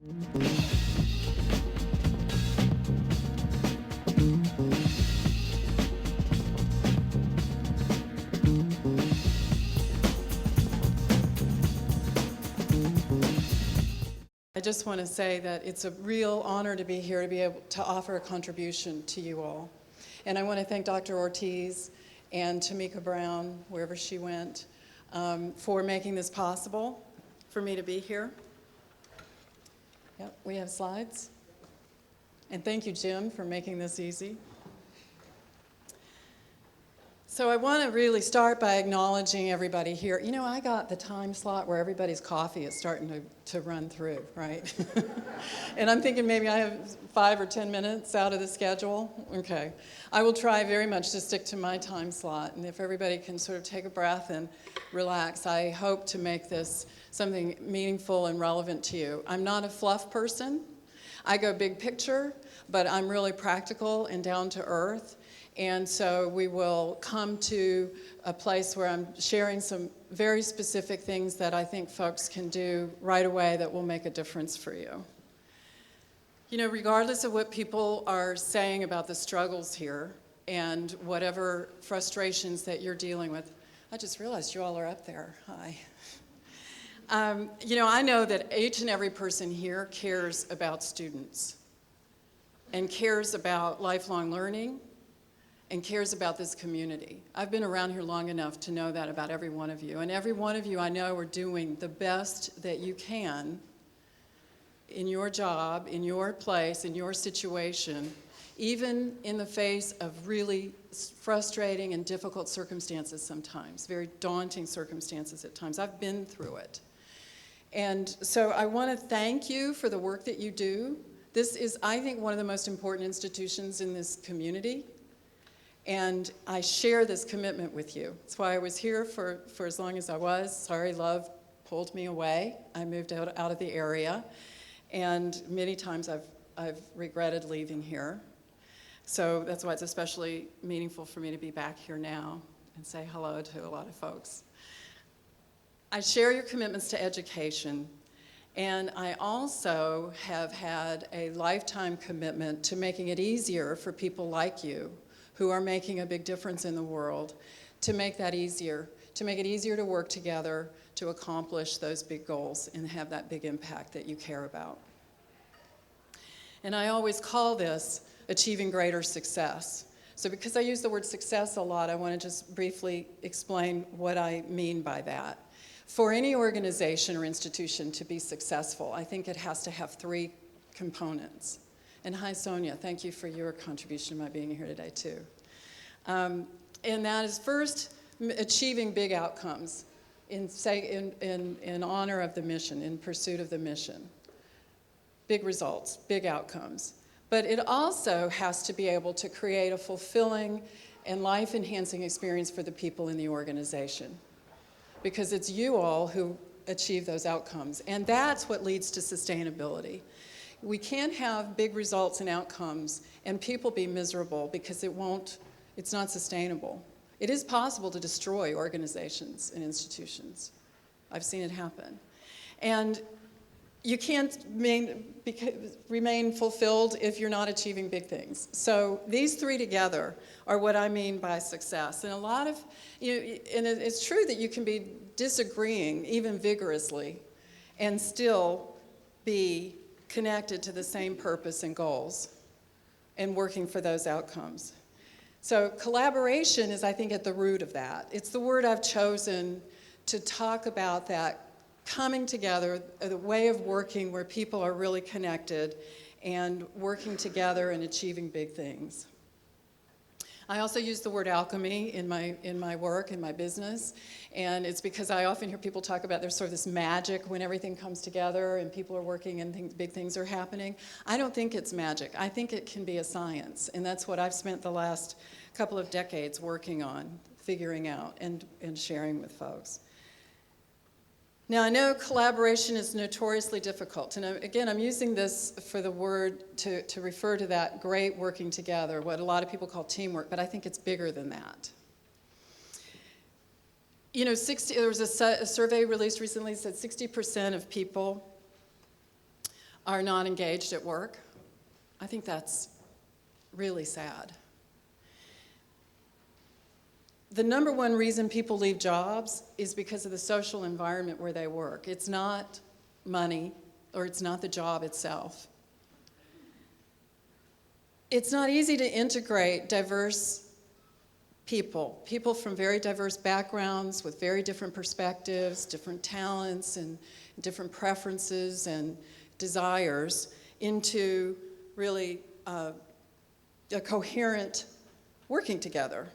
I just want to say that it's a real honor to be here, to be able to offer a contribution to you all. And I want to thank Dr. Ortiz and Tamika Brown, wherever she went, for making this possible for me to be here. Yep, we have slides. And thank you, Jim, for making this easy. So I want to really start by acknowledging everybody here. You know, I got the time slot where everybody's coffee is starting to run through, right? And I'm thinking maybe I have 5 or 10 minutes out of the schedule. Okay. I will try very much to stick to my time slot. And if everybody can sort of take a breath and relax, I hope to make this something meaningful and relevant to you. I'm not a fluff person. I go big picture, but I'm really practical and down to earth. And so we will come to a place where I'm sharing some very specific things that I think folks can do right away that will make a difference for you. You know, regardless of what people are saying about the struggles here and whatever frustrations that you're dealing with, I just realized you all are up there. Hi. You know, I know that each and every person here cares about students and cares about lifelong learning and cares about this community. I've been around here long enough to know that about every one of you. And every one of you I know are doing the best that you can in your job, in your place, in your situation, even in the face of really frustrating and difficult circumstances sometimes, very daunting circumstances at times. I've been through it. And so I want to thank you for the work that you do. This is, I think, one of the most important institutions in this community. And I share this commitment with you. That's why I was here for as long as I was. Sorry, love pulled me away. I moved out of the area. And many times I've regretted leaving here. So that's why it's especially meaningful for me to be back here now and say hello to a lot of folks. I share your commitments to education. And I also have had a lifetime commitment to making it easier for people like you who are making a big difference in the world, to make that easier, to make it easier to work together to accomplish those big goals and have that big impact that you care about. And I always call this achieving greater success. So because I use the word success a lot, I want to just briefly explain what I mean by that. For any organization or institution to be successful, I think it has to have 3 components. And hi, Sonia, thank you for your contribution by being here today, too. And that is first, achieving big outcomes in honor of the mission, in pursuit of the mission. Big results, big outcomes. But it also has to be able to create a fulfilling and life-enhancing experience for the people in the organization. Because it's you all who achieve those outcomes. And that's what leads to sustainability. We can't have big results and outcomes and people be miserable because it's not sustainable. It is possible to destroy organizations and institutions. I've seen it happen. And you can't remain fulfilled if you're not achieving big things. So these 3 together are what I mean by success. And a lot of, and it's true that you can be disagreeing, even vigorously, and still be connected to the same purpose and goals and working for those outcomes. So collaboration is, I think, at the root of that. It's the word I've chosen to talk about that coming together, the way of working where people are really connected and working together and achieving big things. I also use the word alchemy in my work, in my business, and it's because I often hear people talk about there's sort of this magic when everything comes together and people are working and big things are happening. I don't think it's magic. I think it can be a science, and that's what I've spent the last couple of decades working on, figuring out and sharing with folks. Now, I know collaboration is notoriously difficult, and again, I'm using this for the word to refer to that great working together, what a lot of people call teamwork, but I think it's bigger than that. You know, there was a survey released recently that said 60% of people are not engaged at work. I think that's really sad. The number one reason people leave jobs is because of the social environment where they work. It's not money, or it's not the job itself. It's not easy to integrate diverse people from very diverse backgrounds with very different perspectives, different talents, and different preferences and desires into really a coherent working together.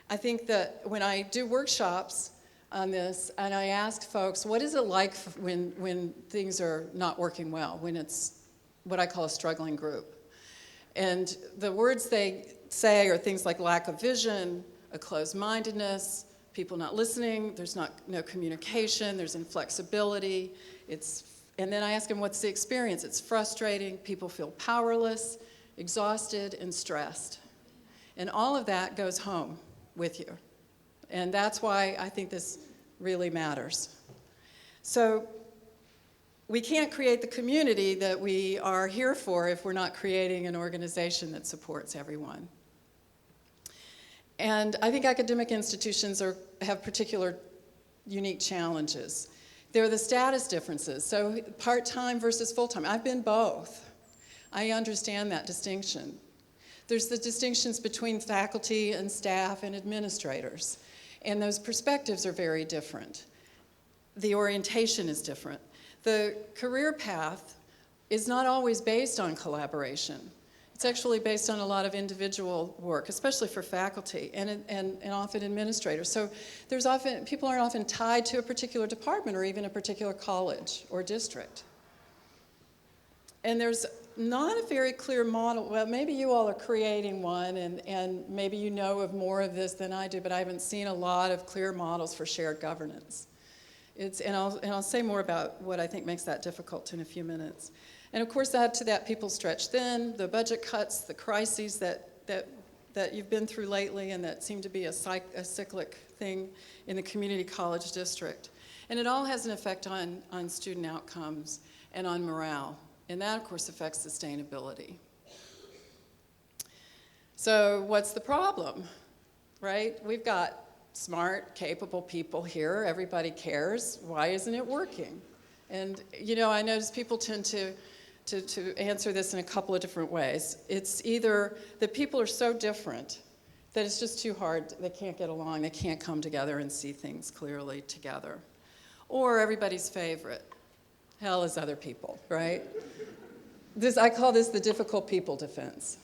I think that when I do workshops on this, and I ask folks, what is it like when things are not working well, when it's what I call a struggling group? And the words they say are things like lack of vision, a closed-mindedness, people not listening, there's no communication, there's inflexibility. And then I ask them, what's the experience? It's frustrating, people feel powerless, exhausted, and stressed. And all of that goes home with you. And that's why I think this really matters. So we can't create the community that we are here for if we're not creating an organization that supports everyone. And I think academic institutions have particular unique challenges. There are the status differences, so part-time versus full-time. I've been both. I understand that distinction. There's the distinctions between faculty and staff and administrators, and those perspectives are very different. The orientation is different. The career path is not always based on collaboration. It's actually based on a lot of individual work, especially for faculty and often administrators. So people aren't often tied to a particular department or even a particular college or district. And there's not a very clear model. Well, maybe you all are creating one, and maybe you know of more of this than I do, but I haven't seen a lot of clear models for shared governance. And I'll say more about what I think makes that difficult in a few minutes. And of course, add to that people stretch thin, the budget cuts, the crises that you've been through lately and that seem to be a cyclic thing in the community college district. And it all has an effect on student outcomes and on morale. And that, of course, affects sustainability. So what's the problem, right? We've got smart, capable people here. Everybody cares. Why isn't it working? And, I notice people tend to answer this in a couple of different ways. It's either that people are so different that it's just too hard, they can't get along, they can't come together and see things clearly together. Or everybody's favorite, hell is other people, right? I call this the difficult people defense.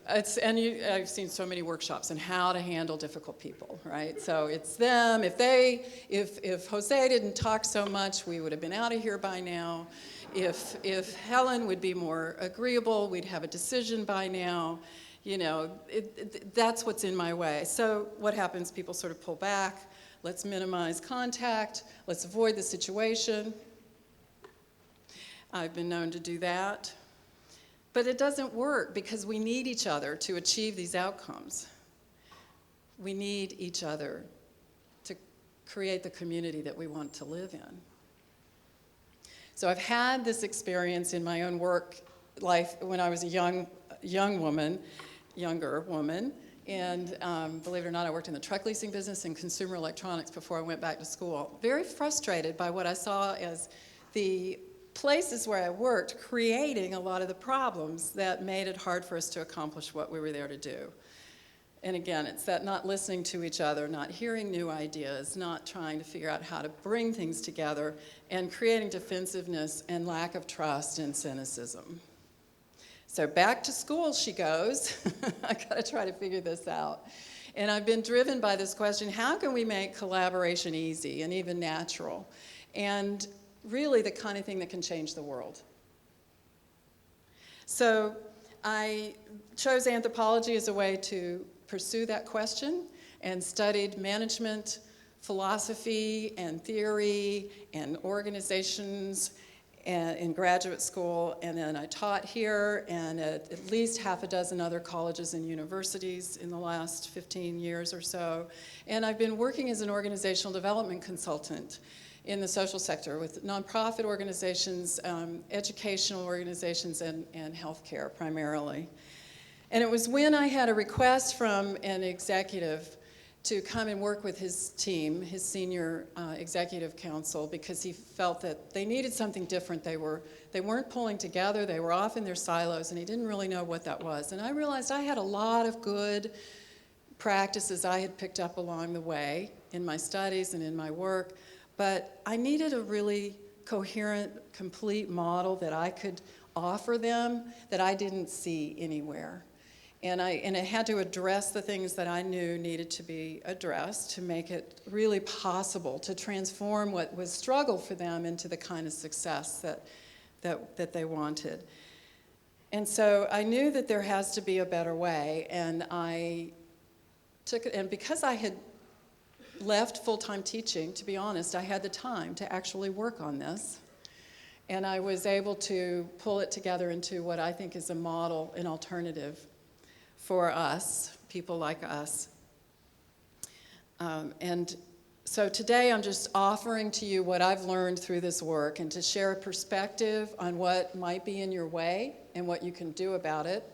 I've seen so many workshops on how to handle difficult people, right? So it's them. If Jose didn't talk so much, we would have been out of here by now. If Helen would be more agreeable, we'd have a decision by now. That's what's in my way. So what happens? People sort of pull back. Let's minimize contact. Let's avoid the situation. I've been known to do that. But it doesn't work because we need each other to achieve these outcomes. We need each other to create the community that we want to live in. So I've had this experience in my own work life when I was a younger woman, and believe it or not, I worked in the truck leasing business and consumer electronics before I went back to school. Very frustrated by what I saw as the places where I worked creating a lot of the problems that made it hard for us to accomplish what we were there to do. And again, it's that not listening to each other, not hearing new ideas, not trying to figure out how to bring things together, and creating defensiveness and lack of trust and cynicism. So back to school she goes. I gotta try to figure this out. And I've been driven by this question, how can we make collaboration easy and even natural? And really the kind of thing that can change the world. So I chose anthropology as a way to pursue that question and studied management, philosophy, and theory, and organizations in graduate school, and then I taught here and at least half a dozen other colleges and universities in the last 15 years or so. And I've been working as an organizational development consultant in the social sector with nonprofit organizations, educational organizations, and healthcare primarily. And it was when I had a request from an executive to come and work with his team, his senior executive council, because he felt that they needed something different. They weren't pulling together, they were off in their silos, and he didn't really know what that was. And I realized I had a lot of good practices I had picked up along the way in my studies and in my work, but I needed a really coherent, complete model that I could offer them that I didn't see anywhere. And it had to address the things that I knew needed to be addressed to make it really possible to transform what was struggle for them into the kind of success that they wanted. And so I knew that there has to be a better way, and I took it, and because I had left full-time teaching, to be honest, I had the time to actually work on this. And I was able to pull it together into what I think is a model, an alternative for us, people like us. And so today I'm just offering to you what I've learned through this work and to share a perspective on what might be in your way and what you can do about it,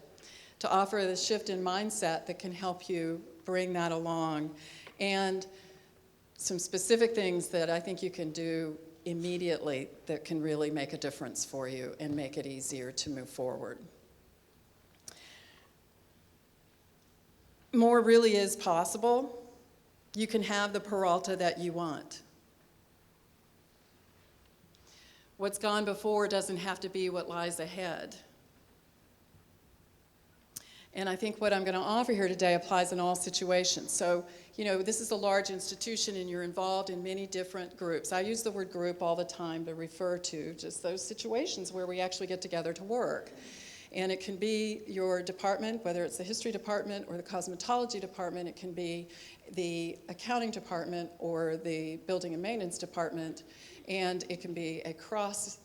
to offer the shift in mindset that can help you bring that along, and some specific things that I think you can do immediately that can really make a difference for you and make it easier to move forward. More really is possible. You can have the Peralta that you want. What's gone before doesn't have to be what lies ahead. And I think what I'm going to offer here today applies in all situations. So, you know, this is a large institution and you're involved in many different groups. I use the word group all the time to refer to just those situations where we actually get together to work. And it can be your department, whether it's the history department or the cosmetology department. It can be the accounting department or the building and maintenance department. And it can be a cross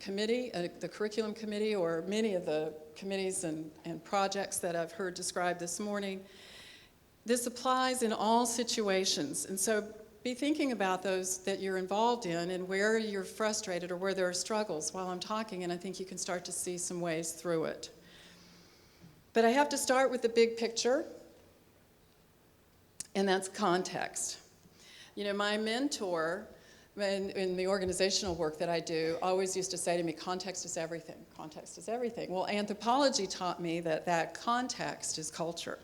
committee, the curriculum committee, or many of the committees and projects that I've heard described this morning. This applies in all situations. And so be thinking about those that you're involved in and where you're frustrated or where there are struggles while I'm talking, and I think you can start to see some ways through it. But I have to start with the big picture, and that's context. You know, my mentor in the organizational work that I do always used to say to me, context is everything. Context is everything. Well, anthropology taught me that context is culture.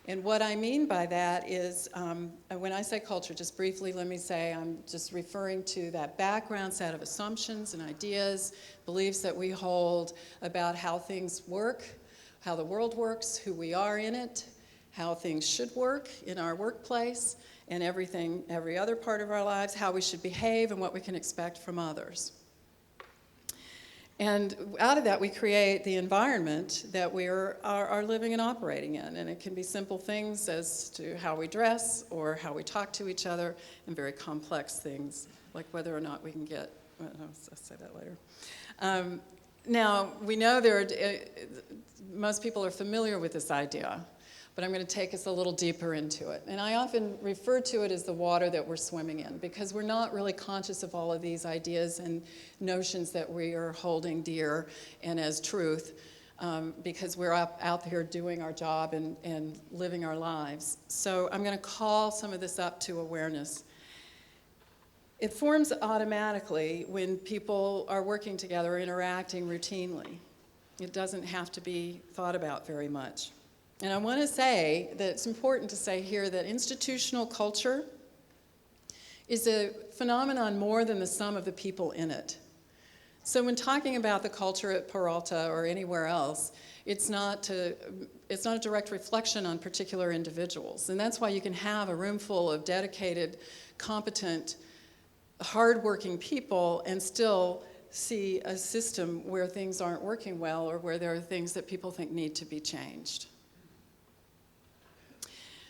And what I mean by that is, when I say culture, just briefly, let me say I'm just referring to that background set of assumptions and ideas, beliefs that we hold about how things work, how the world works, who we are in it, how things should work in our workplace, and every other part of our lives, how we should behave and what we can expect from others. And out of that, we create the environment that we are living and operating in. And it can be simple things as to how we dress or how we talk to each other, and very complex things, like whether or not we can get, well, I'll say that later. Now, we know most people are familiar with this idea, but I'm going to take us a little deeper into it. And I often refer to it as the water that we're swimming in, because we're not really conscious of all of these ideas and notions that we are holding dear and as truth, because we're out here doing our job and living our lives. So I'm going to call some of this up to awareness. It forms automatically when people are working together, interacting routinely. It doesn't have to be thought about very much. And I want to say that it's important to say here that institutional culture is a phenomenon more than the sum of the people in it. So when talking about the culture at Peralta or anywhere else, it's not a direct reflection on particular individuals. And that's why you can have a room full of dedicated, competent, hardworking people and still see a system where things aren't working well or where there are things that people think need to be changed.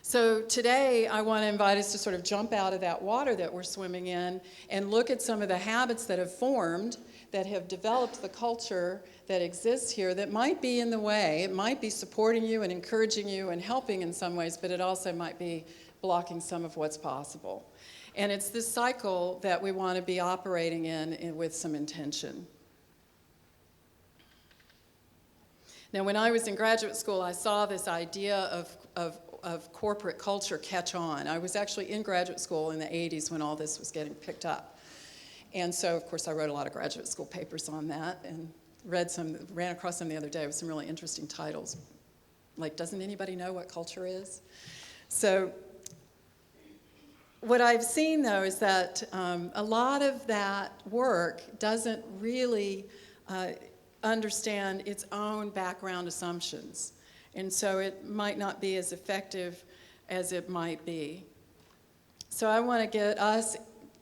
So today, I want to invite us to sort of jump out of that water that we're swimming in and look at some of the habits that have formed, that have developed the culture that exists here that might be in the way. It might be supporting you and encouraging you and helping in some ways, but it also might be blocking some of what's possible. And it's this cycle that we want to be operating in with some intention. Now, when I was in graduate school, I saw this idea of corporate culture catch on. I was actually in graduate school in the 80s when all this was getting picked up. And so, of course, I wrote a lot of graduate school papers on that and ran across some the other day with some really interesting titles. Like, doesn't anybody know what culture is? So what I've seen, though, is that a lot of that work doesn't really understand its own background assumptions. And so it might not be as effective as it might be. So I want to get us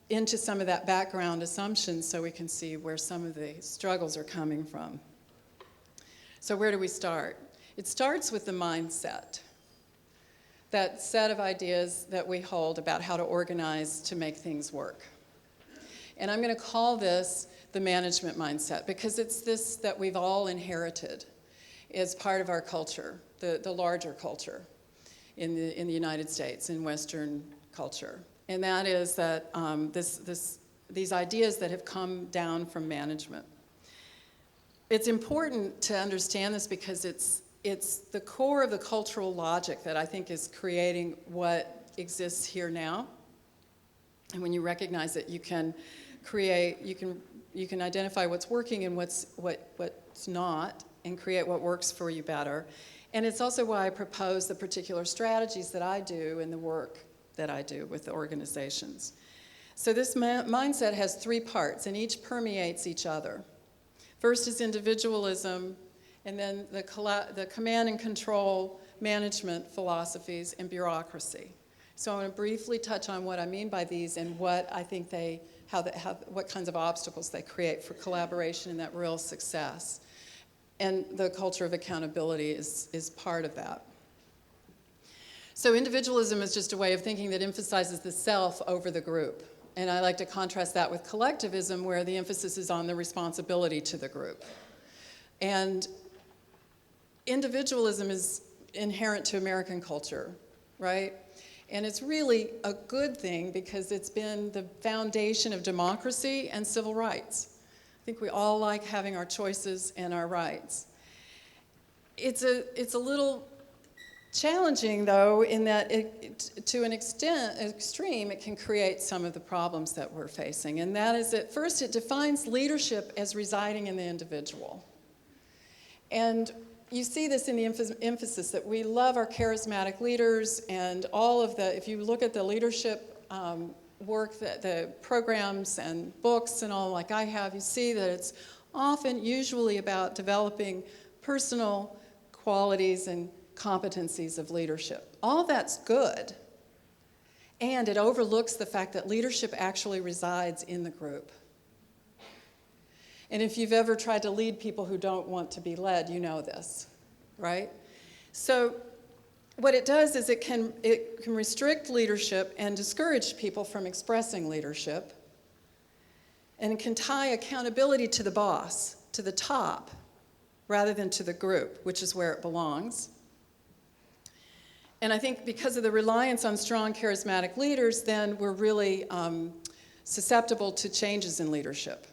into some of that background assumptions so we can see where some of the struggles are coming from. So where do we start? It starts with the mindset, that set of ideas that we hold about how to organize to make things work. And I'm going to call this the management mindset because it's this that we've all inherited as part of our culture, the larger culture in the United States, in Western culture. And that is that these ideas that have come down from management. It's important to understand this because it's the core of the cultural logic that I think is creating what exists here now. And when you recognize it, you can create, you can identify what's working and what's not, and create what works for you better. And it's also why I propose the particular strategies that I do in the work that I do with the organizations. So this mindset has three parts, and each permeates each other. First is individualism, and then the command and control management philosophies and bureaucracy. So I want to briefly touch on what I mean by these and what I think what kinds of obstacles they create for collaboration and that real success. And the culture of accountability is part of that. So individualism is just a way of thinking that emphasizes the self over the group. And I like to contrast that with collectivism, where the emphasis is on the responsibility to the group. And individualism is inherent to American culture, right? And it's really a good thing because it's been the foundation of democracy and civil rights. I think we all like having our choices and our rights. It's a little challenging, though, in that to an extreme, it can create some of the problems that we're facing. And that is that first, it defines leadership as residing in the individual. And you see this in the emphasis that we love our charismatic leaders and all of the, if you look at the leadership work, the programs and books and all like I have, you see that it's often usually about developing personal qualities and competencies of leadership. All that's good, and it overlooks the fact that leadership actually resides in the group. And if you've ever tried to lead people who don't want to be led, you know this, right? So what it does is it can restrict leadership and discourage people from expressing leadership, and it can tie accountability to the boss, to the top, rather than to the group, which is where it belongs. And I think because of the reliance on strong, charismatic leaders, then we're really susceptible to changes in leadership.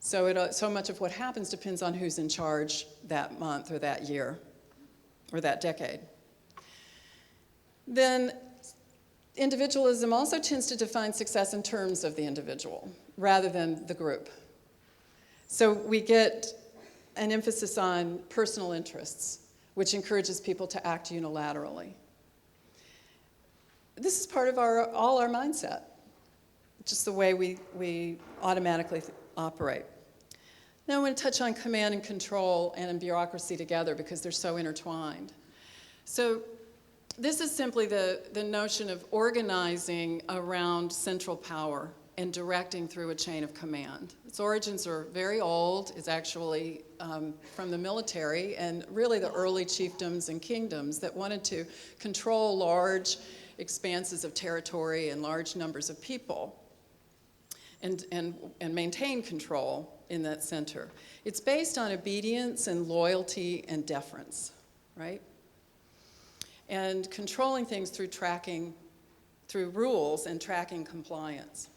So so much of what happens depends on who's in charge that month or that year or that decade. Then individualism also tends to define success in terms of the individual rather than the group. So we get an emphasis on personal interests, which encourages people to act unilaterally. This is part of all our mindset, just the way we automatically operate. Now I want to touch on command and control and bureaucracy together because they're so intertwined. So this is simply the notion of organizing around central power and directing through a chain of command. Its origins are very old. It's actually from the military and really the early chiefdoms and kingdoms that wanted to control large expanses of territory and large numbers of people and maintain control in that center. It's based on obedience and loyalty and deference, right? And controlling things through tracking through rules and tracking compliance.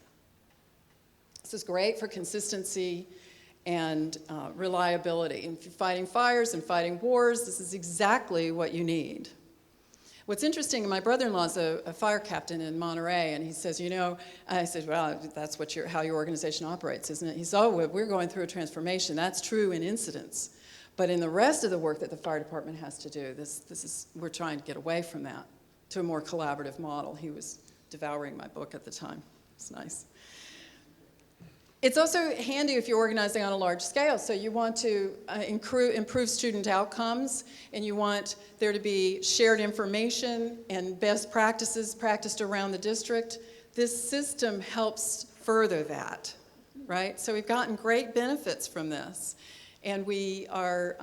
This is great for consistency and reliability. And if you're fighting fires and fighting wars, this is exactly what you need. What's interesting, my brother-in-law is a fire captain in Monterey, and he says, you know, I said, well, that's how your organization operates, isn't it? He said, oh, we're going through a transformation. That's true in incidents. But in the rest of the work that the fire department has to do, we're trying to get away from that to a more collaborative model. He was devouring my book at the time. It's nice. It's also handy if you're organizing on a large scale. So you want to improve student outcomes, and you want there to be shared information and best practices practiced around the district. This system helps further that, right? So we've gotten great benefits from this. And we are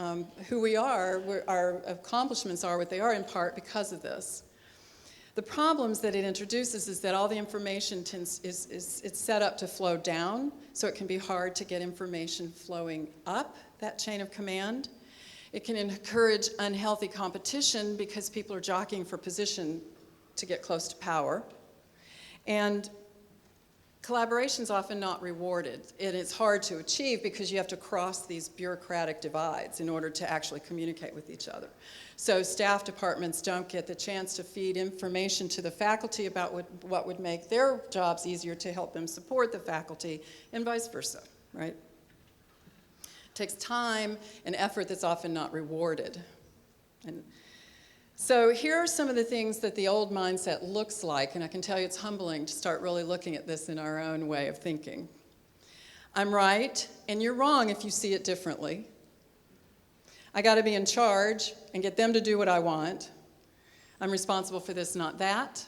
who we are, our accomplishments are what they are in part because of this. The problems that it introduces is that all the information it's set up to flow down, so it can be hard to get information flowing up that chain of command. It can encourage unhealthy competition because people are jockeying for position to get close to power. And collaboration is often not rewarded, and it's hard to achieve because you have to cross these bureaucratic divides in order to actually communicate with each other. So staff departments don't get the chance to feed information to the faculty about what would make their jobs easier to help them support the faculty, and vice versa, right? It takes time and effort that's often not rewarded. And so here are some of the things that the old mindset looks like, and I can tell you it's humbling to start really looking at this in our own way of thinking. I'm right, and you're wrong if you see it differently. I got to be in charge and get them to do what I want. I'm responsible for this, not that.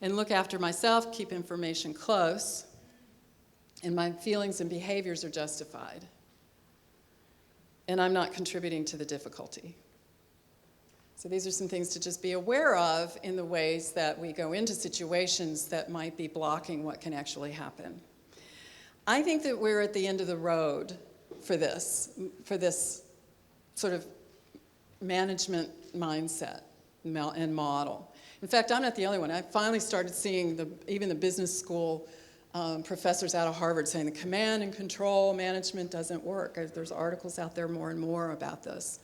And look after myself, keep information close, and my feelings and behaviors are justified. And I'm not contributing to the difficulty. So these are some things to just be aware of in the ways that we go into situations that might be blocking what can actually happen. I think that we're at the end of the road for this sort of management mindset and model. In fact, I'm not the only one. I finally started seeing even the business school professors out of Harvard saying the command and control management doesn't work. There's articles out there more and more about this.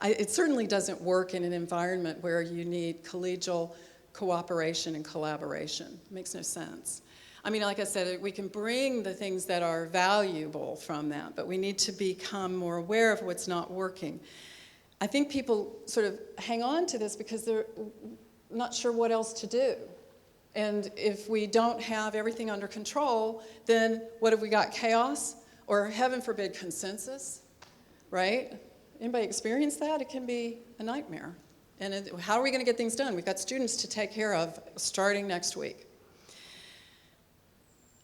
It certainly doesn't work in an environment where you need collegial cooperation and collaboration. It makes no sense. I mean, like I said, we can bring the things that are valuable from that, but we need to become more aware of what's not working. I think people sort of hang on to this because they're not sure what else to do. And if we don't have everything under control, then what have we got? Chaos? Or heaven forbid, consensus, right? Anybody experience that? It can be a nightmare. And how are we going to get things done? We've got students to take care of starting next week.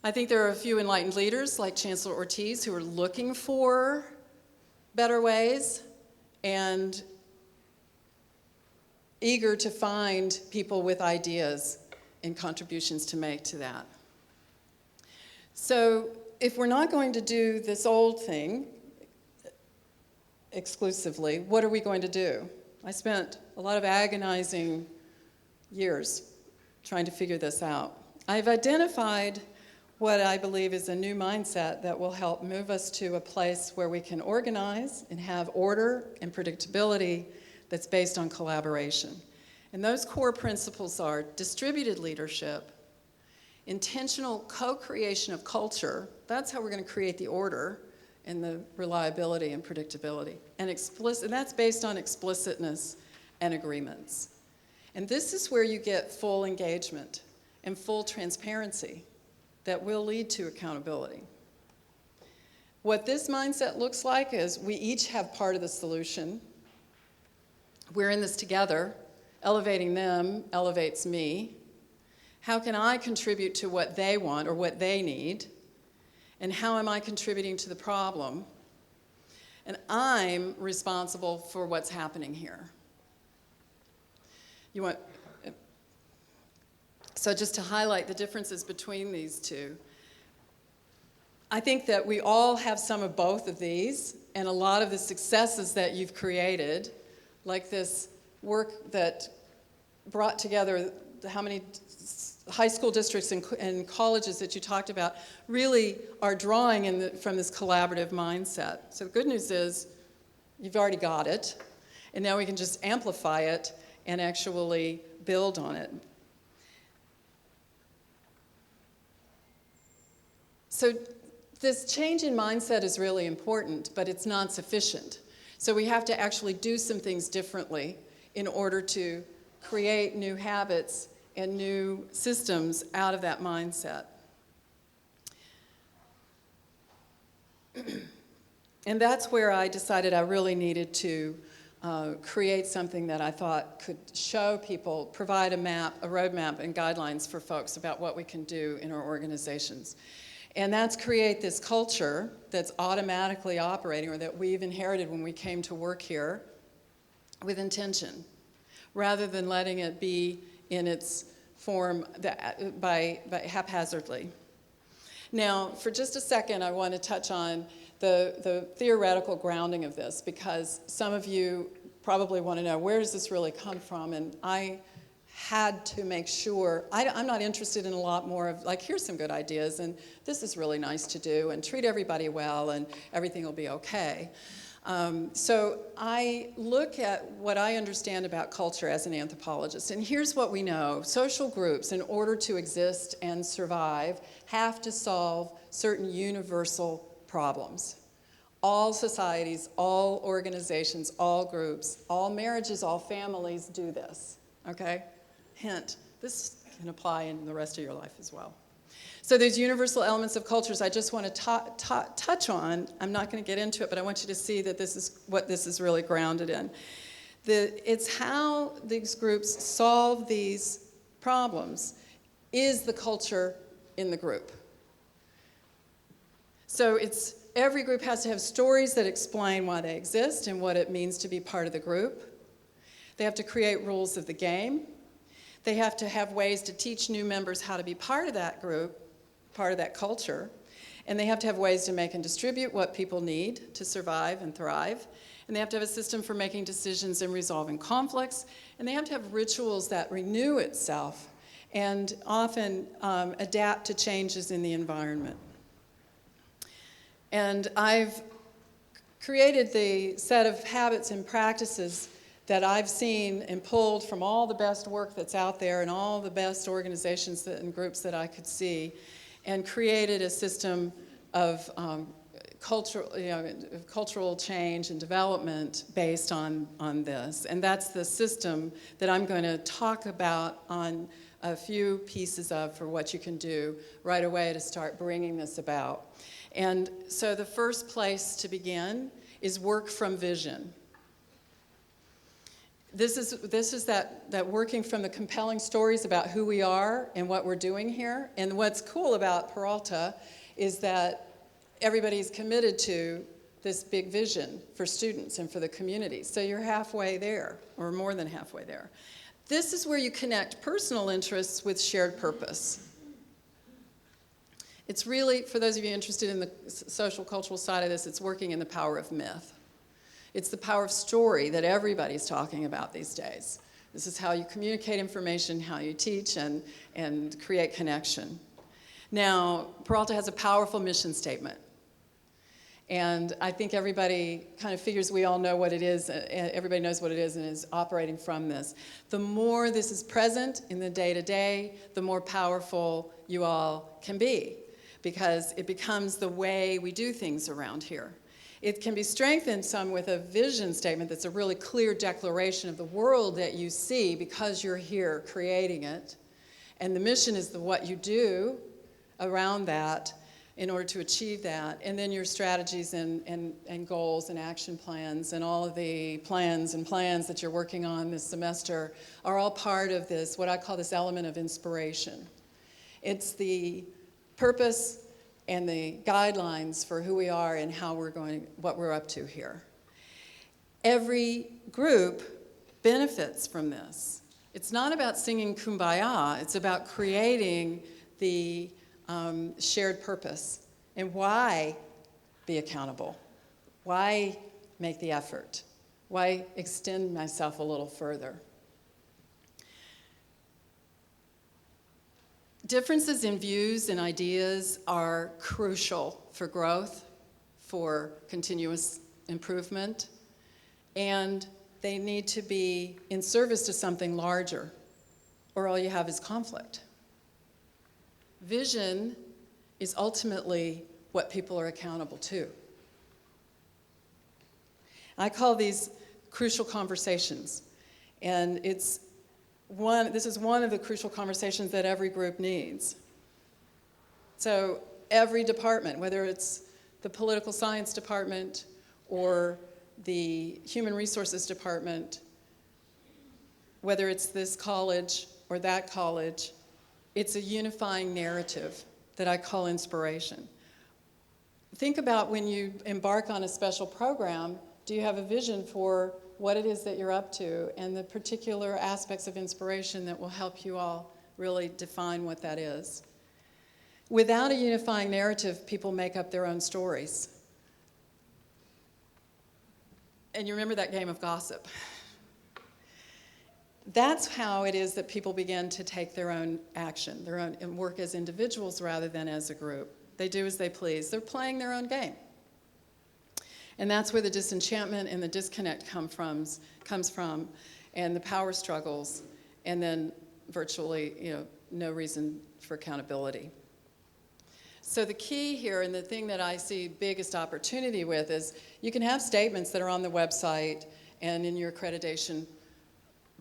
I think there are a few enlightened leaders like Chancellor Ortiz who are looking for better ways and eager to find people with ideas and contributions to make to that. So if we're not going to do this old thing exclusively, what are we going to do? I spent a lot of agonizing years trying to figure this out. I've identified what I believe is a new mindset that will help move us to a place where we can organize and have order and predictability that's based on collaboration. And those core principles are distributed leadership, intentional co-creation of culture, that's how we're going to create the order and the reliability and predictability, and that's based on explicitness and agreements. And this is where you get full engagement and full transparency that will lead to accountability. What this mindset looks like is we each have part of the solution. We're in this together. Elevating them elevates me. How can I contribute to what they want or what they need? And how am I contributing to the problem? And I'm responsible for what's happening here. So just to highlight the differences between these two, I think that we all have some of both of these, and a lot of the successes that you've created, like this work that brought together how many high school districts and colleges that you talked about really are drawing from this collaborative mindset. So the good news is you've already got it, and now we can just amplify it and actually build on it. So this change in mindset is really important, but it's not sufficient. So we have to actually do some things differently in order to create new habits and new systems out of that mindset. And that's where I decided I really needed to create something that I thought could show people, provide a map, a roadmap, and guidelines for folks about what we can do in our organizations. And that's create this culture that's automatically operating, or that we've inherited when we came to work here, with intention, rather than letting it be in its form by haphazardly. Now, for just a second, I want to touch on the theoretical grounding of this, because some of you probably want to know, where does this really come from? And I had to make sure, I'm not interested in a lot more of, like, here's some good ideas, and this is really nice to do, and treat everybody well, and everything will be okay. So I look at what I understand about culture as an anthropologist, and here's what we know. Social groups, in order to exist and survive, have to solve certain universal problems. All societies, all organizations, all groups, all marriages, all families do this, okay? Hint, this can apply in the rest of your life as well. So there's universal elements of cultures I just want to touch on. I'm not going to get into it, but I want you to see that this is what this is really grounded in. It's how these groups solve these problems is the culture in the group. So every group has to have stories that explain why they exist and what it means to be part of the group. They have to create rules of the game. They have to have ways to teach new members how to be part of that group, part of that culture. And they have to have ways to make and distribute what people need to survive and thrive. And they have to have a system for making decisions and resolving conflicts. And they have to have rituals that renew itself and often adapt to changes in the environment. And I've created the set of habits and practices that I've seen and pulled from all the best work that's out there and all the best organizations and groups that I could see, and created a system of cultural change and development based on this. And that's the system that I'm going to talk about on a few pieces of for what you can do right away to start bringing this about. And so the first place to begin is work from vision. This is that working from the compelling stories about who we are and what we're doing here. And what's cool about Peralta is that everybody's committed to this big vision for students and for the community. So you're halfway there, or more than halfway there. This is where you connect personal interests with shared purpose. It's really, for those of you interested in the social cultural side of this, it's working in the power of myth. It's the power of story that everybody's talking about these days. This is how you communicate information, how you teach, and create connection. Now, Peralta has a powerful mission statement. And I think everybody kind of figures we all know what it is, everybody knows what it is and is operating from this. The more this is present in the day-to-day, the more powerful you all can be, because it becomes the way we do things around here. It can be strengthened some with a vision statement that's a really clear declaration of the world that you see because you're here creating it. And the mission is what you do around that in order to achieve that. And then your strategies and goals and action plans and all of the plans that you're working on this semester are all part of this, what I call this element of inspiration. It's the purpose and the guidelines for who we are and how we're going, what we're up to here. Every group benefits from this. It's not about singing Kumbaya, it's about creating the shared purpose. And why be accountable? Why make the effort? Why extend myself a little further? Differences in views and ideas are crucial for growth, for continuous improvement, and they need to be in service to something larger, or all you have is conflict. Vision is ultimately what people are accountable to. I call these crucial conversations, and this is one of the crucial conversations that every group needs. So every department, whether it's the political science department or the human resources department, whether it's this college or that college, it's a unifying narrative that I call inspiration. Think about when you embark on a special program, do you have a vision for what it is that you're up to and the particular aspects of inspiration that will help you all really define what that is? Without a unifying narrative, people make up their own stories. And you remember that game of gossip. That's how it is that people begin to take their own action, and work as individuals rather than as a group. They do as they please. They're playing their own game. And that's where the disenchantment and the disconnect comes from, and the power struggles, and then virtually, no reason for accountability. So the key here, and the thing that I see biggest opportunity with, is you can have statements that are on the website and in your accreditation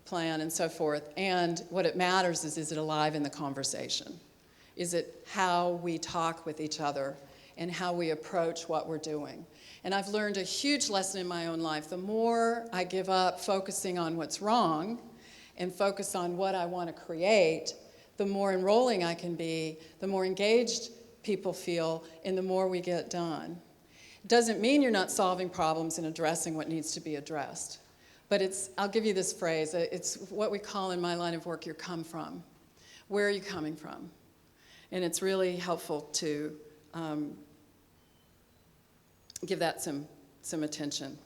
plan and so forth, and what it matters is it alive in the conversation? Is it how we talk with each other and how we approach what we're doing? And I've learned a huge lesson in my own life. The more I give up focusing on what's wrong and focus on what I want to create, the more enrolling I can be, the more engaged people feel, and the more we get done. It doesn't mean you're not solving problems and addressing what needs to be addressed. But I'll give you this phrase, it's what we call in my line of work, your come from. Where are you coming from? And it's really helpful to give that some attention.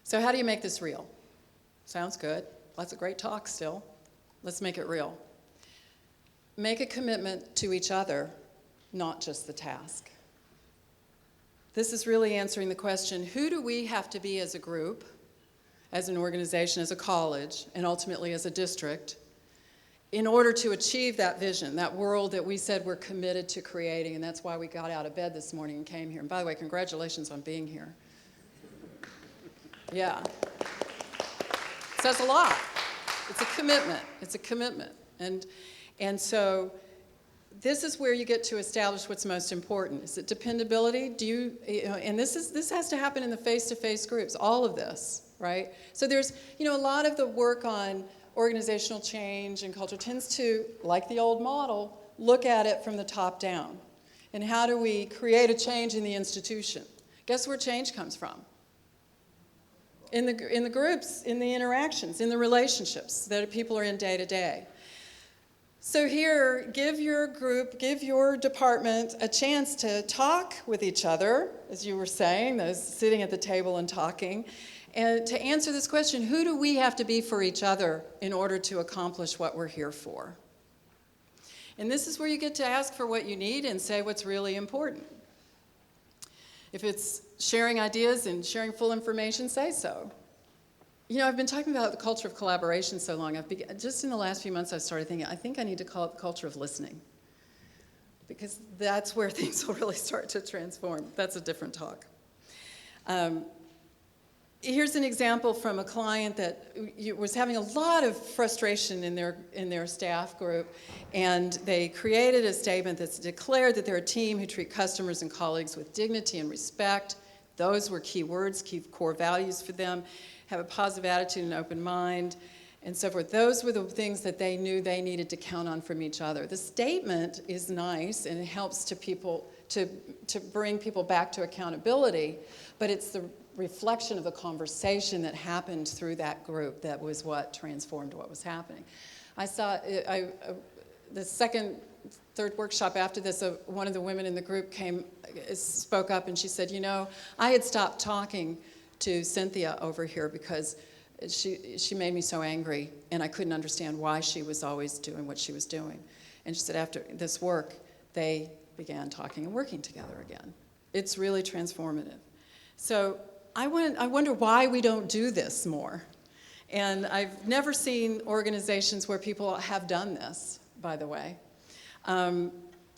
So how do you make this real? Sounds good. Lots of great talk still. Let's make it real. Make a commitment to each other, not just the task. This is really answering the question, who do we have to be as a group, as an organization, as a college, and ultimately as a district, in order to achieve that vision, that world that we said we're committed to creating, and that's why we got out of bed this morning and came here. And by the way, congratulations on being here. Yeah. Says a lot. It's a commitment. It's a commitment. And so this is where you get to establish what's most important. Is it dependability? And this has to happen in the face-to-face groups, all of this, right? So there's, a lot of the work on organizational change and culture tends to, like the old model, look at it from the top down. And how do we create a change in the institution? Guess where change comes from? In the groups, in the interactions, in the relationships that people are in day to day. So here, give your group, give your department a chance to talk with each other, as you were saying, those sitting at the table and talking, and to answer this question, who do we have to be for each other in order to accomplish what we're here for? And this is where you get to ask for what you need and say what's really important. If it's sharing ideas and sharing full information, say so. I've been talking about the culture of collaboration so long. Just in the last few months, I started thinking, I think I need to call it the culture of listening. Because that's where things will really start to transform. That's a different talk. Here's an example from a client that was having a lot of frustration in their staff group, and they created a statement that's declared that they're a team who treat customers and colleagues with dignity and respect. Those were key words, key core values for them. Have a positive attitude and open mind, and so forth. Those were the things that they knew they needed to count on from each other. The statement is nice, and it helps to bring people back to accountability, but it's the reflection of the conversation that happened through that group that was what transformed what was happening. I saw the third workshop after this, one of the women in the group spoke up, and she said, I had stopped talking to Cynthia over here because she made me so angry, and I couldn't understand why she was always doing what she was doing. And she said after this work, they began talking and working together again. It's really transformative. So I wonder why we don't do this more. And I've never seen organizations where people have done this, by the way. And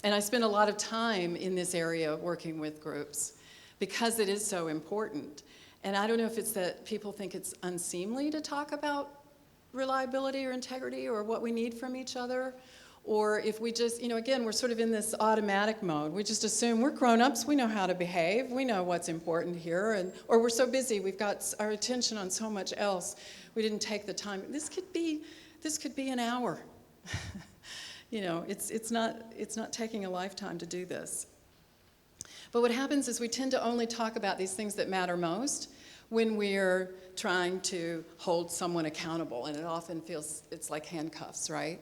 I spend a lot of time in this area working with groups because it is so important. And I don't know if it's that people think it's unseemly to talk about reliability or integrity or what we need from each other, or if we just, again, we're sort of in this automatic mode. We just assume we're grown-ups, we know how to behave, we know what's important here, or we're so busy, we've got our attention on so much else, we didn't take the time. This could be an hour. It's not taking a lifetime to do this. But what happens is we tend to only talk about these things that matter most when we're trying to hold someone accountable, and it often feels it's like handcuffs, right?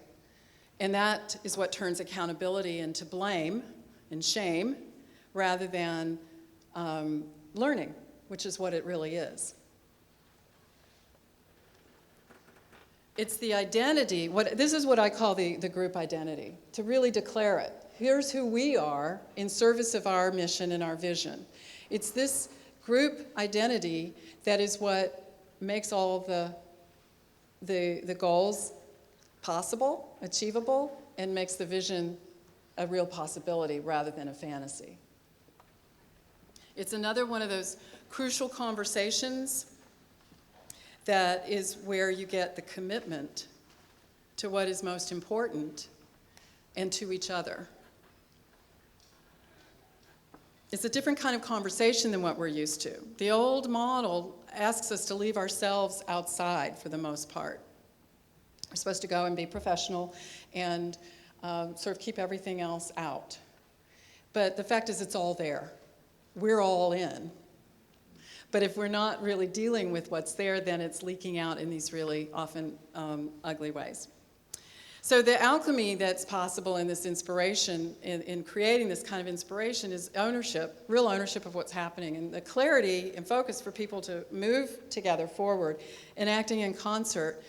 And that is what turns accountability into blame and shame rather than learning, which is what it really is. It's the identity, this is what I call the group identity, to really declare it. Here's who we are in service of our mission and our vision. It's this group identity that is what makes all the goals possible, achievable, and makes the vision a real possibility rather than a fantasy. It's another one of those crucial conversations that is where you get the commitment to what is most important and to each other. It's a different kind of conversation than what we're used to. The old model asks us to leave ourselves outside for the most part. We're supposed to go and be professional and sort of keep everything else out. But the fact is it's all there. We're all in. But if we're not really dealing with what's there, then it's leaking out in these really often ugly ways. So the alchemy that's possible in this inspiration, in creating this kind of inspiration, is ownership, real ownership of what's happening, and the clarity and focus for people to move together forward and acting in concert,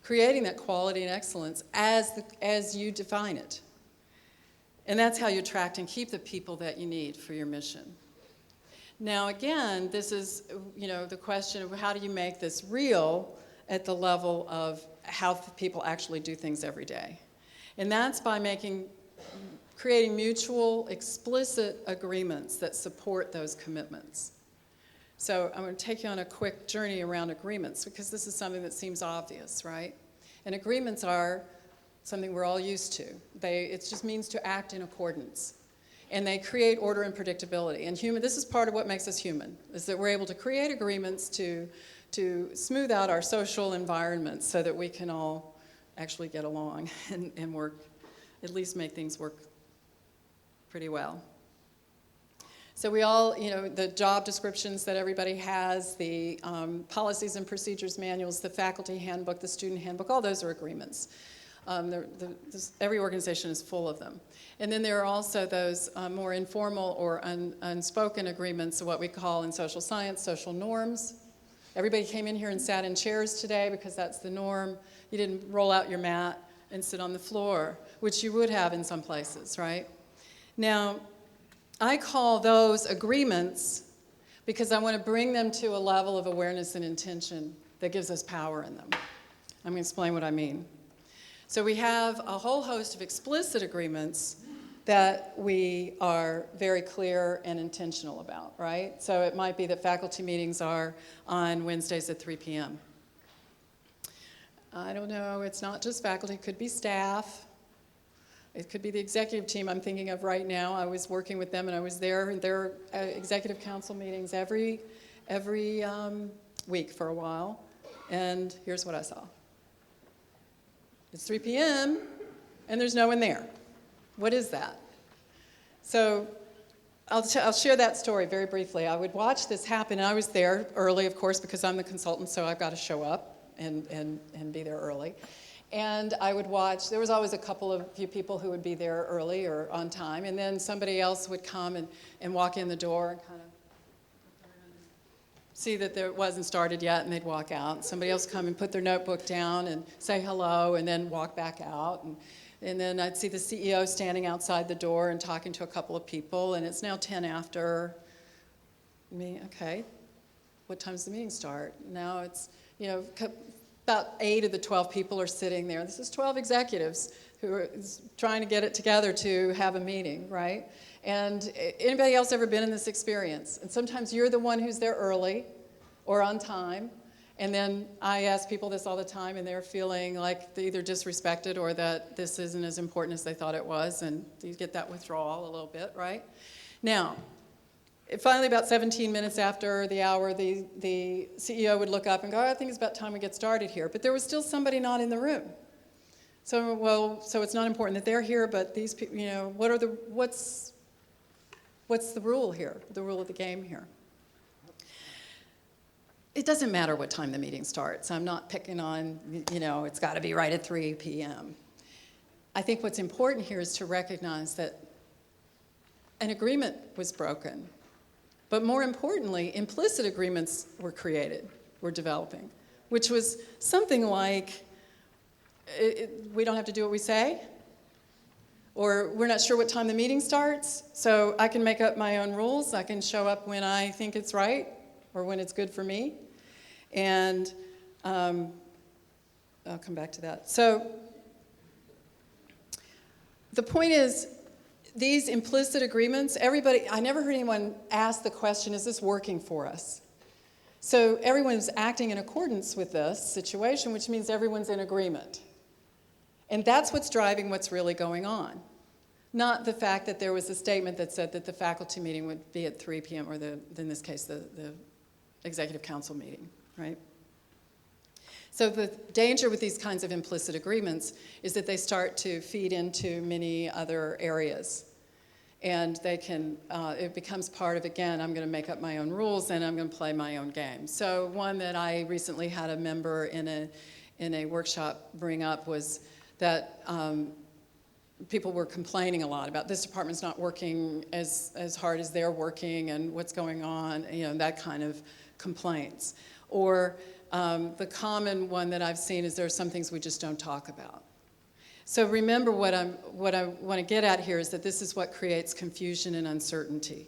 creating that quality and excellence as you define it. And that's how you attract and keep the people that you need for your mission. Now again, this is, the question of how do you make this real at the level of how people actually do things every day. And that's by creating mutual, explicit agreements that support those commitments. So I'm going to take you on a quick journey around agreements because this is something that seems obvious, right? And agreements are something we're all used to. It just means to act in accordance. And they create order and predictability. And this is part of what makes us human, is that we're able to create agreements to smooth out our social environments so that we can all actually get along and work, at least make things work pretty well. So we all, the job descriptions that everybody has, the policies and procedures manuals, the faculty handbook, the student handbook, all those are agreements. Every organization is full of them. And then there are also those more informal or unspoken agreements, what we call in social science, social norms. Everybody came in here and sat in chairs today because that's the norm. You didn't roll out your mat and sit on the floor, which you would have in some places, right? Now, I call those agreements because I want to bring them to a level of awareness and intention that gives us power in them. I'm going to explain what I mean. So we have a whole host of explicit agreements that we are very clear and intentional about, right? So it might be that faculty meetings are on Wednesdays at 3 p.m. I don't know, it's not just faculty, it could be staff. It could be the executive team I'm thinking of right now. I was working with them and I was there in their executive council meetings every week for a while. And here's what I saw. It's 3 p.m. and there's no one there. What is that? So I'll share that story very briefly. I would watch this happen, and I was there early, of course, because I'm the consultant, so I've got to show up and be there early. And I would watch, there was always a few people who would be there early or on time, and then somebody else would come and walk in the door and kind of see that it wasn't started yet, and they'd walk out. Somebody else come and put their notebook down and say hello, and then walk back out. And then I'd see the CEO standing outside the door and talking to a couple of people, and it's now 10 after. Okay, what time does the meeting start? Now it's, about 8 of the 12 people are sitting there. This is 12 executives who are trying to get it together to have a meeting, right? And anybody else ever been in this experience? And sometimes you're the one who's there early or on time. And then I ask people this all the time, and they're feeling like they're either disrespected or that this isn't as important as they thought it was, and you get that withdrawal a little bit, right? Now, finally, about 17 minutes after the hour, the CEO would look up and go, I think it's about time we get started here. But there was still somebody not in the room. So it's not important that they're here, but these people, what's the rule here, the rule of the game here? It doesn't matter what time the meeting starts. I'm not picking on, it's got to be right at 3 p.m. I think what's important here is to recognize that an agreement was broken. But more importantly, implicit agreements were developing, which was something like, we don't have to do what we say, or we're not sure what time the meeting starts, so I can make up my own rules. I can show up when I think it's right or when it's good for me. And I'll come back to that. So the point is, these implicit agreements, I never heard anyone ask the question, is this working for us? So everyone's acting in accordance with this situation, which means everyone's in agreement. And that's what's driving what's really going on. Not the fact that there was a statement that said that the faculty meeting would be at 3 p.m., or in this case, the executive council meeting, right? So the danger with these kinds of implicit agreements is that they start to feed into many other areas. And they can, it becomes part of, again, I'm going to make up my own rules and I'm going to play my own game. So one that I recently had a member in a workshop bring up was that people were complaining a lot about this department's not working as hard as they're working and what's going on, that kind of complaints. Or the common one that I've seen is there are some things we just don't talk about. So remember what I want to get at here is that this is what creates confusion and uncertainty.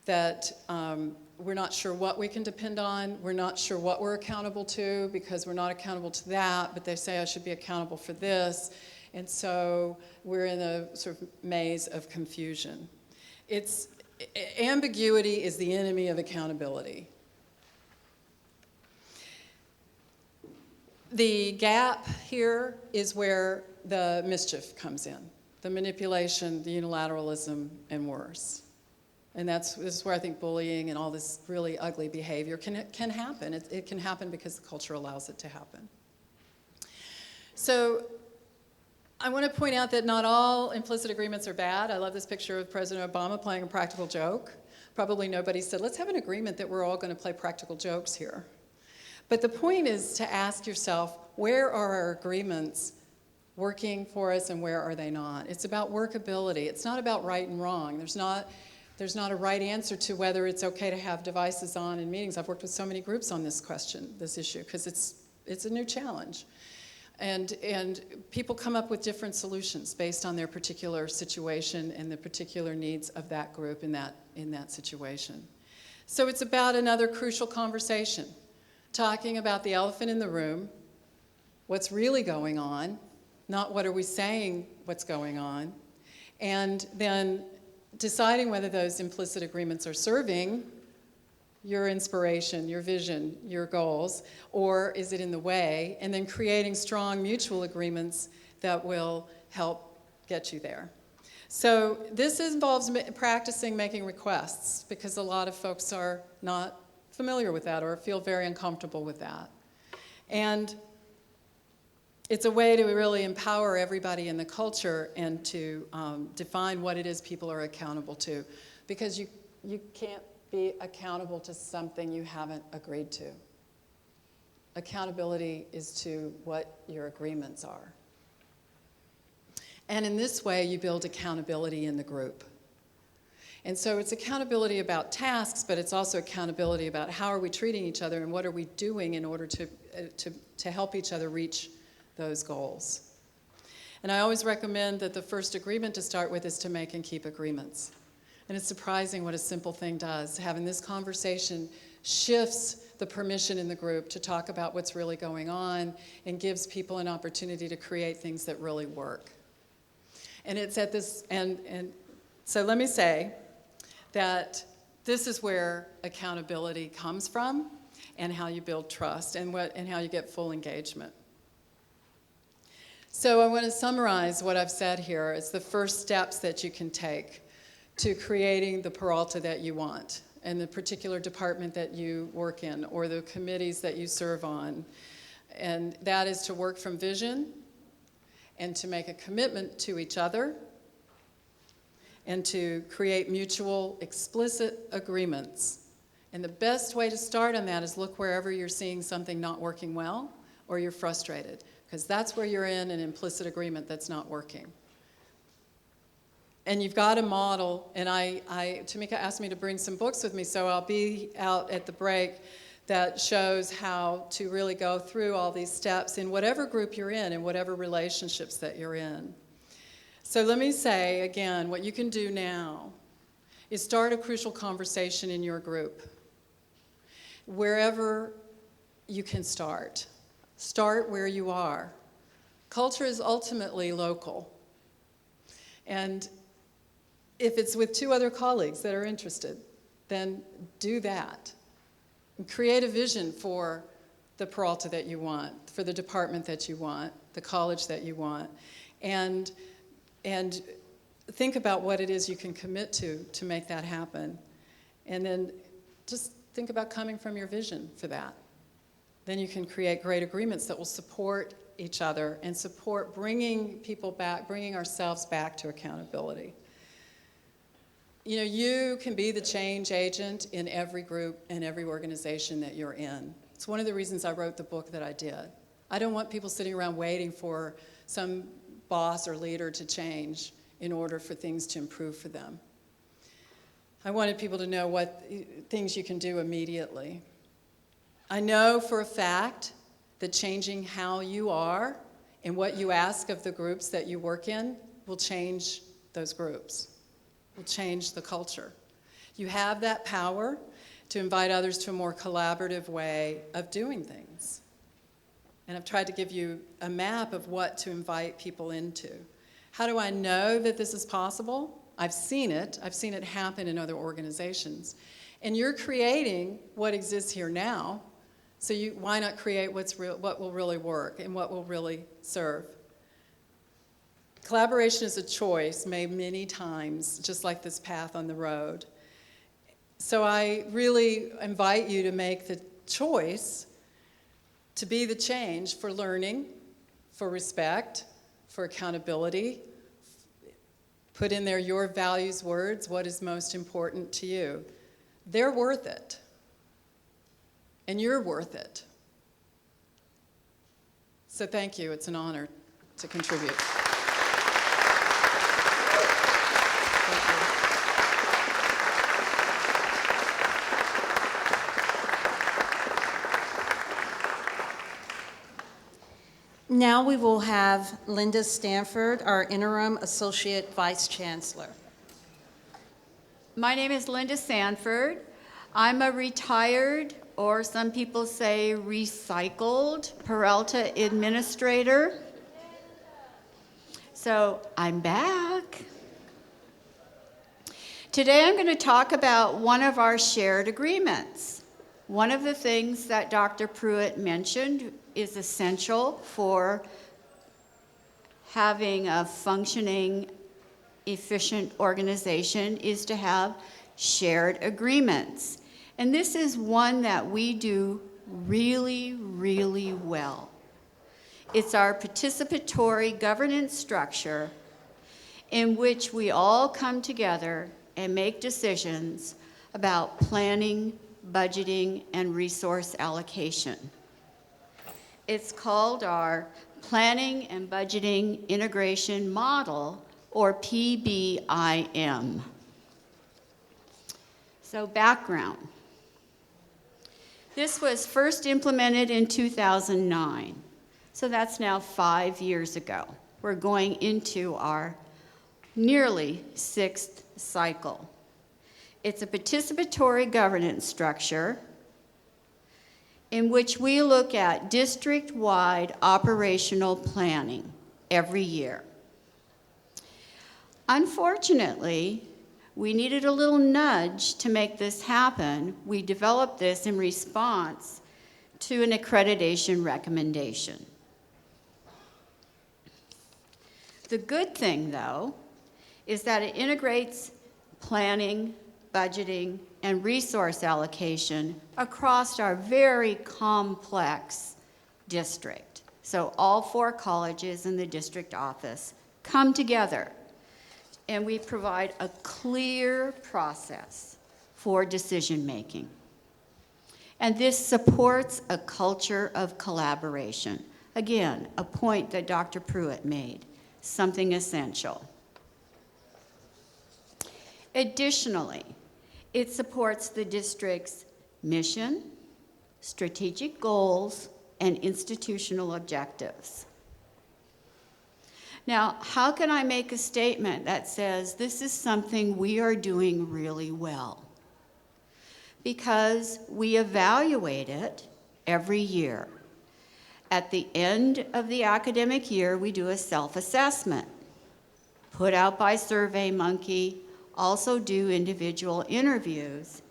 That we're not sure what we can depend on, we're not sure what we're accountable to because we're not accountable to that, but they say I should be accountable for this. And so we're in a sort of maze of confusion. Ambiguity is the enemy of accountability. The gap here is where the mischief comes in, the manipulation, the unilateralism, and worse. And this is where I think bullying and all this really ugly behavior can happen. It can happen because the culture allows it to happen. So I want to point out that not all implicit agreements are bad. I love this picture of President Obama playing a practical joke. Probably nobody said, let's have an agreement that we're all going to play practical jokes here. But the point is to ask yourself, where are our agreements working for us and where are they not? It's about workability. It's not about right and wrong. There's not a right answer to whether it's okay to have devices on in meetings. I've worked with so many groups on this issue, because it's a new challenge. And people come up with different solutions based on their particular situation and the particular needs of that group in that situation. So it's about another crucial conversation, talking about the elephant in the room, what's really going on, not what are we saying what's going on, and then deciding whether those implicit agreements are serving your inspiration, your vision, your goals, or is it in the way, and then creating strong mutual agreements that will help get you there. So this involves practicing making requests, because a lot of folks are not familiar with that or feel very uncomfortable with that. And it's a way to really empower everybody in the culture and to define what it is people are accountable to, because you can't be accountable to something you haven't agreed to. Accountability is to what your agreements are. And in this way, you build accountability in the group. And so it's accountability about tasks, but it's also accountability about how are we treating each other and what are we doing in order to help each other reach those goals. And I always recommend that the first agreement to start with is to make and keep agreements. And it's surprising what a simple thing does. Having this conversation shifts the permission in the group to talk about what's really going on and gives people an opportunity to create things that really work. And it's at this, and so let me say that this is where accountability comes from and how you build trust and how you get full engagement. So I want to summarize what I've said here as the first steps that you can take to creating the Peralta that you want and the particular department that you work in or the committees that you serve on. And that is to work from vision and to make a commitment to each other and to create mutual explicit agreements. And the best way to start on that is look wherever you're seeing something not working well or you're frustrated, because that's where you're in an implicit agreement that's not working. And you've got a model, and Tamika asked me to bring some books with me, so I'll be out at the break that shows how to really go through all these steps in whatever group you're in whatever relationships that you're in. So let me say, again, what you can do now is start a crucial conversation in your group. Wherever you can start. Start where you are. Culture is ultimately local. And if it's with 2 other colleagues that are interested, then do that. And create a vision for the Peralta that you want, for the department that you want, the college that you want, and think about what it is you can commit to make that happen. And then just think about coming from your vision for that. Then you can create great agreements that will support each other and support bringing people back, bringing ourselves back to accountability. You know, you can be the change agent in every group and every organization that you're in. It's one of the reasons I wrote the book that I did. I don't want people sitting around waiting for some boss or leader to change in order for things to improve for them. I wanted people to know what things you can do immediately. I know for a fact that changing how you are and what you ask of the groups that you work in will change those groups, will change the culture. You have that power to invite others to a more collaborative way of doing things. And I've tried to give you a map of what to invite people into. How do I know that this is possible? I've seen it happen in other organizations. And you're creating what exists here now, so why not create what will really work and what will really serve? Collaboration is a choice made many times, just like this path on the road. So I really invite you to make the choice to be the change for learning, for respect, for accountability. Put in there your values words, what is most important to you. They're worth it. And you're worth it. So thank you. It's an honor to contribute. Now we will have Linda Stanford, our Interim Associate Vice Chancellor. My name is Linda Sanford. I'm a retired, or some people say recycled, Peralta administrator. So I'm back. Today I'm going to talk about one of our shared agreements. One of the things that Dr. Pruitt mentioned is essential for having a functioning, efficient organization is to have shared agreements. And this is one that we do really, really well. It's our participatory governance structure in which we all come together and make decisions about planning, budgeting, and resource allocation. It's called our Planning and Budgeting Integration Model, or PBIM. So background. This was first implemented in 2009. So that's now 5 years ago. We're going into our nearly 6th cycle. It's a participatory governance structure in which we look at district-wide operational planning every year. Unfortunately, we needed a little nudge to make this happen. We developed this in response to an accreditation recommendation. The good thing, though, is that it integrates planning, budgeting, and resource allocation across our very complex district. So all 4 colleges in the district office come together, and we provide a clear process for decision-making. And this supports a culture of collaboration. Again, a point that Dr. Pruitt made, something essential. Additionally, it supports the district's mission, strategic goals, and institutional objectives. Now, how can I make a statement that says this is something we are doing really well? Because we evaluate it every year. At the end of the academic year, we do a self-assessment, put out by SurveyMonkey, also do individual interviews,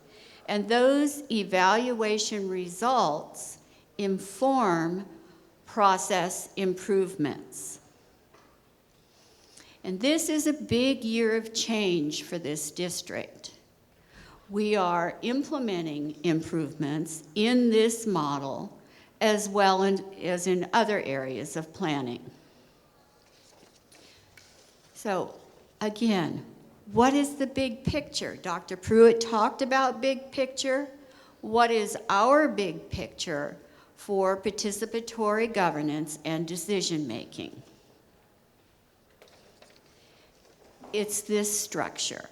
and those evaluation results inform process improvements. And this is a big year of change for this district. We are implementing improvements in this model as well as in other areas of planning. So again, what is the big picture? Dr. Pruitt talked about big picture. What is our big picture for participatory governance and decision-making? It's this structure.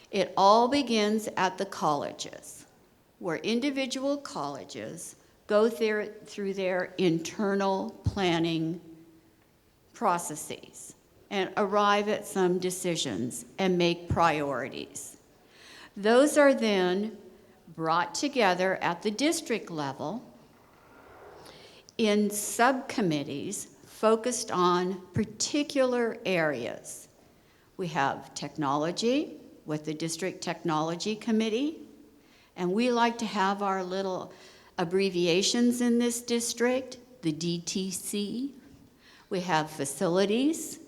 It all begins at the colleges, where individual colleges go through their internal planning processes and arrive at some decisions and make priorities. Those are then brought together at the district level in subcommittees focused on particular areas. We have technology with the District Technology Committee, and we like to have our little abbreviations in this district, the DTC. We have facilities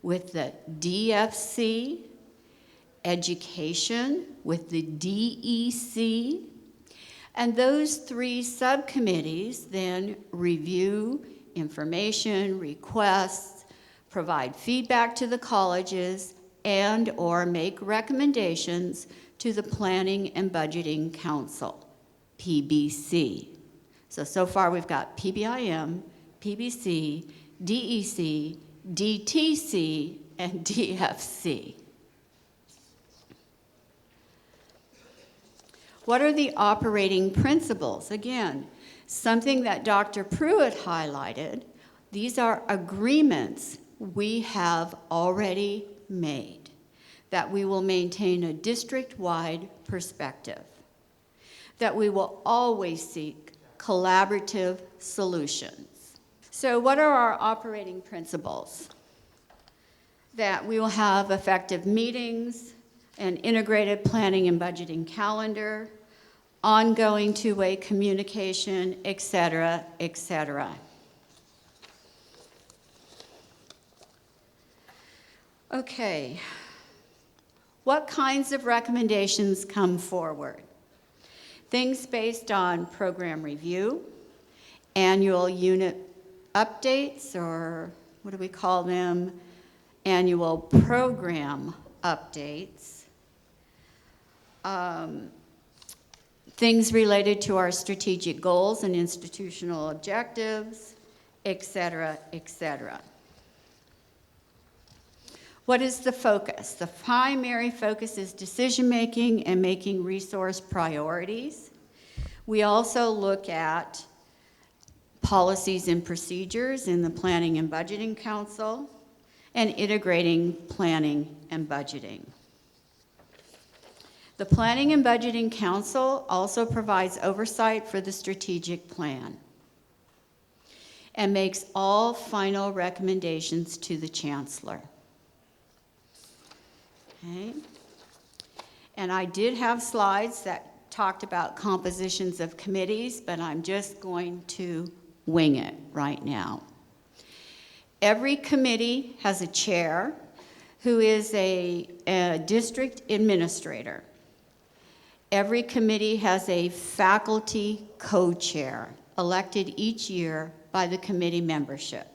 with the DFC, education with the DEC, and those 3 subcommittees then review information, requests, provide feedback to the colleges, and/or make recommendations to the Planning and Budgeting Council, PBC. So far we've got PBIM, PBC, DEC, DTC, and DFC. What are the operating principles? Again, something that Dr. Pruitt highlighted, these are agreements we have already made, that we will maintain a district-wide perspective, that we will always seek collaborative solutions. So what are our operating principles? That we will have effective meetings, an integrated planning and budgeting calendar, ongoing two-way communication, et cetera, et cetera. Okay, what kinds of recommendations come forward? Things based on program review, annual unit updates, or what do we call them? Annual program updates. Things related to our strategic goals and institutional objectives, et cetera, et cetera. What is the focus? The primary focus is decision-making and making resource priorities. We also look at policies and procedures in the Planning and Budgeting Council and integrating planning and budgeting. The Planning and Budgeting Council also provides oversight for the strategic plan and makes all final recommendations to the chancellor. Okay. And I did have slides that talked about compositions of committees, but I'm just going to wing it right now. Every committee has a chair who is a district administrator. Every committee has a faculty co-chair elected each year by the committee membership.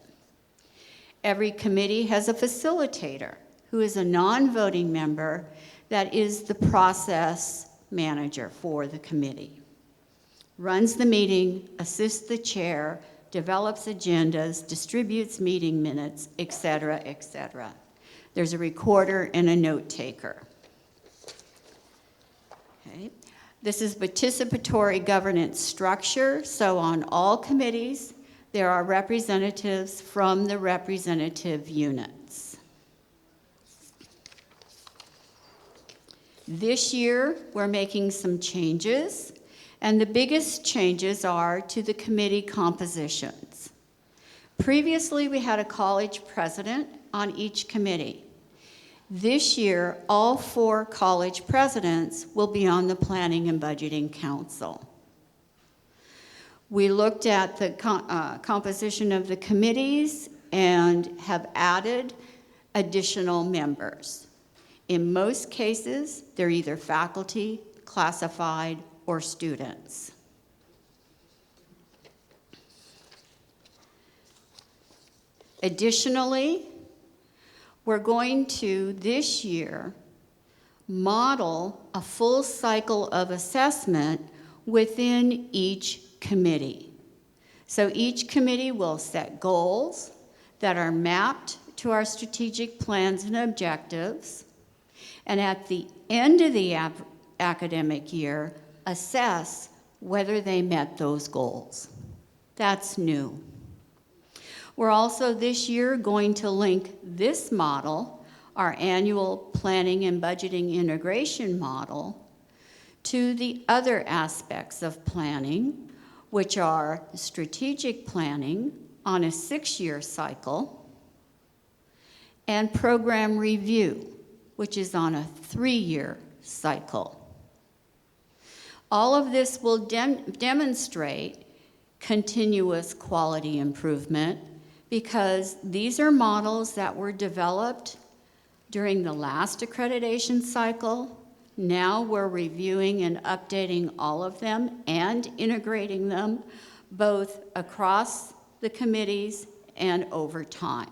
Every committee has a facilitator who is a non-voting member that is the process manager for the committee. Runs the meeting, assists the chair, develops agendas, distributes meeting minutes, etc., etc. There's a recorder and a note taker. Okay. This is participatory governance structure, so on all committees, there are representatives from the representative units. This year, we're making some changes, and the biggest changes are to the committee compositions. Previously, we had a college president on each committee. This year, all 4 college presidents will be on the Planning and Budgeting Council. We looked at the composition of the committees and have added additional members. In most cases, they're either faculty, classified, or students. Additionally, we're going to, this year, model a full cycle of assessment within each committee. So each committee will set goals that are mapped to our strategic plans and objectives, and at the end of the academic year, assess whether they met those goals. That's new. We're also this year going to link this model, our annual planning and budgeting integration model, to the other aspects of planning, which are strategic planning on a 6-year cycle, and program review, which is on a 3-year cycle. All of this will demonstrate continuous quality improvement because these are models that were developed during the last accreditation cycle. Now we're reviewing and updating all of them and integrating them both across the committees and over time.